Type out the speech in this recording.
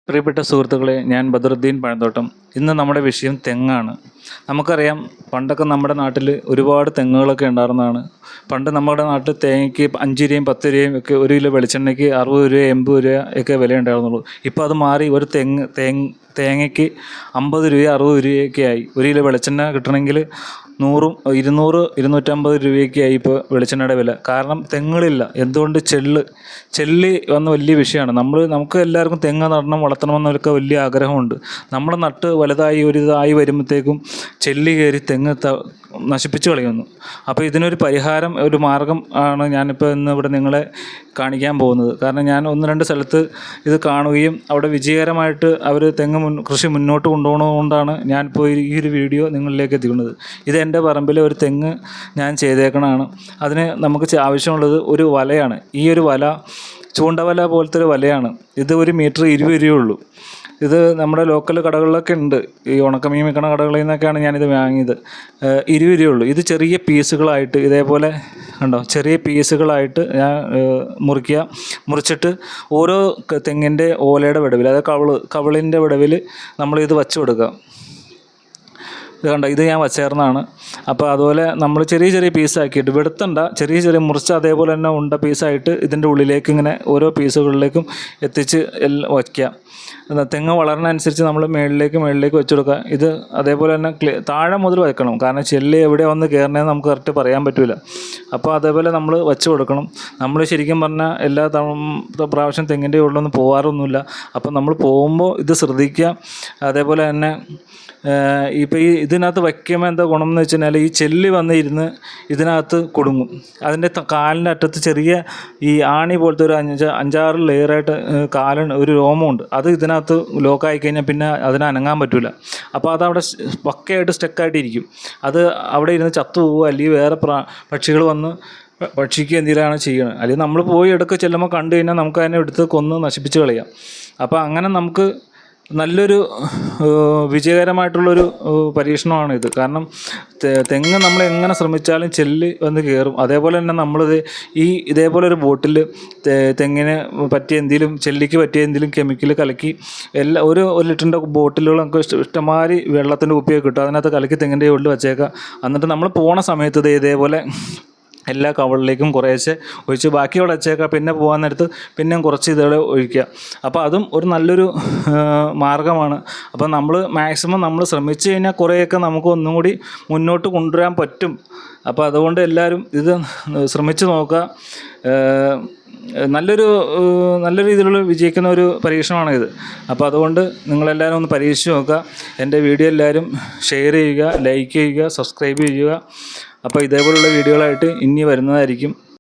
പ്രിയപ്പെട്ട സുഹൃത്തുക്കളെ, ഞാൻ ബദറുദ്ദീൻ പഴന്തോട്ടം. ഇന്ന് നമ്മുടെ വിഷയം തെങ്ങാണ്. നമുക്കറിയാം, പണ്ടൊക്കെ നമ്മുടെ നാട്ടിൽ ഒരുപാട് തെങ്ങുകളൊക്കെ ഉണ്ടായിരുന്നതാണ്. പണ്ട് നമ്മുടെ നാട്ടിൽ തേങ്ങയ്ക്ക് 5 രൂപയും 10 രൂപയും ഒക്കെ, 1 കിലോ വെളിച്ചെണ്ണയ്ക്ക് 60 രൂപ 80 രൂപ ഒക്കെ വില ഉണ്ടായിരുന്നുള്ളൂ. ഇപ്പോൾ അത് മാറി ഒരു തേങ്ങയ്ക്ക് 50 രൂപ 60 രൂപയൊക്കെ ആയി. 1 കിലോ വെളിച്ചെണ്ണ കിട്ടണമെങ്കിൽ 100, 200, 250 രൂപയൊക്കെ ആയി ഇപ്പോൾ വെളിച്ചെണ്ണയുടെ വില. കാരണം തെങ്ങുകളില്ല. എന്തുകൊണ്ട്? ചെല്ലി വന്ന വലിയ വിഷയമാണ്. നമുക്ക് എല്ലാവർക്കും തെങ്ങ് നടണം, വളർത്തണമെന്നൊക്കെ വലിയ ആഗ്രഹമുണ്ട്. നമ്മൾ നട്ട് വലുതായി ഒരിതായി വരുമ്പോഴത്തേക്കും ചെല്ലി കയറി തെങ്ങ് നശിപ്പിച്ച് കളയുന്നു. അപ്പോൾ ഇതിനൊരു പരിഹാരം, ഒരു മാർഗം ആണ് ഞാനിപ്പോൾ ഇന്ന് ഇവിടെ നിങ്ങളെ കാണിക്കാൻ പോകുന്നത്. കാരണം ഞാൻ 1-2 സ്ഥലത്ത് ഇത് കാണുകയും അവിടെ വിജയകരമായിട്ട് അവർ കൃഷി മുന്നോട്ട് കൊണ്ടുപോകുന്നതുകൊണ്ടാണ് ഞാനിപ്പോൾ ഈ ഒരു വീഡിയോ നിങ്ങളിലേക്ക് എത്തിക്കുന്നത്. ഇത് എൻ്റെ പറമ്പിലെ ഒരു തെങ്ങ് ഞാൻ ചെയ്തേക്കണതാണ്. അതിന് നമുക്ക് ആവശ്യമുള്ളത് ഒരു വലയാണ്. ഈ ഒരു വല ചൂണ്ടവല പോലത്തെ ഒരു വലയാണ്. ഇത് 1 മീറ്റർ 20 രൂപയുള്ളൂ. ഇത് നമ്മുടെ ലോക്കൽ കടകളിലൊക്കെ ഉണ്ട്. ഈ ഉണക്കമീൻ വിൽക്കണ കടകളിൽ നിന്നൊക്കെയാണ് ഞാനിത് വാങ്ങിയത്. 20 രൂപയുള്ളൂ. ഇത് ചെറിയ പീസുകളായിട്ട് ഇതേപോലെ കണ്ടോ, ചെറിയ പീസുകളായിട്ട് ഞാൻ മുറിച്ചിട്ട് ഓരോ തെങ്ങിൻ്റെ ഓലയുടെ വിടവിൽ, അതായത് കവിളിൻ്റെ വിടവിൽ നമ്മളിത് വച്ച് കൊടുക്കുക. ഇത് കണ്ടോ, ഇത് ഞാൻ വച്ചേർന്നതാണ്. അപ്പോൾ അതുപോലെ നമ്മൾ ചെറിയ ചെറിയ പീസാക്കിയിട്ട് വെടുത്തണ്ട, ചെറിയ മുറിച്ച് അതേപോലെ തന്നെ ഉണ്ട പീസായിട്ട് ഇതിൻ്റെ ഉള്ളിലേക്ക് ഇങ്ങനെ ഓരോ പീസുകളിലേക്കും എത്തിച്ച് എല്ലാം വയ്ക്കുക. തെങ്ങ് വളർന്നതനുസരിച്ച് നമ്മൾ മേളിലേക്ക് വെച്ച് കൊടുക്കുക. ഇത് അതേപോലെ തന്നെ താഴെ മുതൽ വയ്ക്കണം. കാരണം ചെല്ലി എവിടെ വന്ന് കയറണേന്ന് നമുക്ക് കറക്റ്റ് പറയാൻ പറ്റില്ല. അപ്പോൾ അതേപോലെ നമ്മൾ വച്ച് കൊടുക്കണം. നമ്മൾ ശരിക്കും പറഞ്ഞാൽ എല്ലാ പ്രാവശ്യം തെങ്ങിൻ്റെ ഉള്ളൊന്നും പോകാറൊന്നുമില്ല. അപ്പോൾ നമ്മൾ പോകുമ്പോൾ ഇത് ശ്രദ്ധിക്കുക. അതേപോലെ തന്നെ ഇപ്പോൾ ഇതിനകത്ത് വയ്ക്കുമ്പോൾ എന്താ ഗുണം എന്ന് വെച്ച് കഴിഞ്ഞാൽ, ഈ ചെല്ലി വന്നിരുന്ന് ഇതിനകത്ത് കുടുങ്ങും. അതിൻ്റെ കാലിൻ്റെ അറ്റത്ത് ചെറിയ ഈ ആണി പോലത്തെ ഒരു 5-6 ലെയറായിട്ട് ഒരു രോമമുണ്ട്. അത് ഇതിനകത്ത് ലോക്കായി കഴിഞ്ഞാൽ പിന്നെ അതിനെ അനങ്ങാൻ പറ്റില്ല. അപ്പോൾ അതവിടെ പക്കയായിട്ട് സ്റ്റക്കായിട്ടിരിക്കും. അത് അവിടെ ഇരുന്ന് ചത്തു പോവുക, അല്ലെങ്കിൽ വേറെ പക്ഷികൾ വന്ന് ഭക്ഷിക്കുക എന്തെങ്കിലുമാണ് ചെയ്യുന്നത്. അല്ലെങ്കിൽ നമ്മൾ പോയി ഇടയ്ക്ക് ചെല്ലുമ്പോൾ കണ്ടു കഴിഞ്ഞാൽ നമുക്ക് അതിനെ എടുത്ത് കൊന്ന് നശിപ്പിച്ച് കളയാം. അപ്പോൾ അങ്ങനെ നമുക്ക് നല്ലൊരു വിജയകരമായിട്ടുള്ളൊരു പരീക്ഷണമാണ് ഇത്. കാരണം തെങ്ങ് നമ്മൾ എങ്ങനെ ശ്രമിച്ചാലും ചെല്ലി വന്ന് കയറും. അതേപോലെ തന്നെ നമ്മളിത് ഇതേപോലെ ഒരു ബോട്ടിൽ തെങ്ങിന് പറ്റിയ എന്തെങ്കിലും, ചെല്ലിക്ക് പറ്റിയ എന്തെങ്കിലും കെമിക്കൽ കലക്കി ഒരു ലിറ്ററിൻ്റെ ബോട്ടിലുകൾ നമുക്ക് ഇഷ്ടംമാതിരി വെള്ളത്തിൻ്റെ കുപ്പിയൊക്കെ കിട്ടും. അതിനകത്ത് കലക്കി തെങ്ങിൻ്റെ ഉള്ളിൽ വച്ചേക്കാം. എന്നിട്ട് നമ്മൾ പോണ സമയത്ത് ഇതേപോലെ എല്ലാ കവളിലേക്കും കുറേശ്ശെ ഒഴിച്ച് ബാക്കി അവിടെ വച്ചേക്കാം. പിന്നെ പോകാൻ നേരത്ത് പിന്നെയും കുറച്ച് ഇതേപോലെ ഒഴിക്കുക. അപ്പോൾ അതും ഒരു നല്ലൊരു മാർഗ്ഗമാണ്. അപ്പോൾ നമ്മൾ മാക്സിമം നമ്മൾ ശ്രമിച്ചു കഴിഞ്ഞാൽ കുറേയൊക്കെ നമുക്ക് ഒന്നും കൂടി മുന്നോട്ട് കൊണ്ടുവരാൻ പറ്റും. അപ്പോൾ അതുകൊണ്ട് എല്ലാവരും ഇത് ശ്രമിച്ച് നോക്കുക. നല്ല രീതിയിലുള്ള വിജയിക്കുന്ന ഒരു പരീക്ഷണമാണിത്. അപ്പോൾ അതുകൊണ്ട് നിങ്ങളെല്ലാവരും ഒന്ന് പരീക്ഷിച്ച് നോക്കുക. എൻ്റെ വീഡിയോ എല്ലാവരും ഷെയർ ചെയ്യുക, ലൈക്ക് ചെയ്യുക, സബ്സ്ക്രൈബ് ചെയ്യുക. അപ്പോൾ ഇതേപോലുള്ള വീഡിയോകളായിട്ട് ഇനി വരുന്നതായിരിക്കും.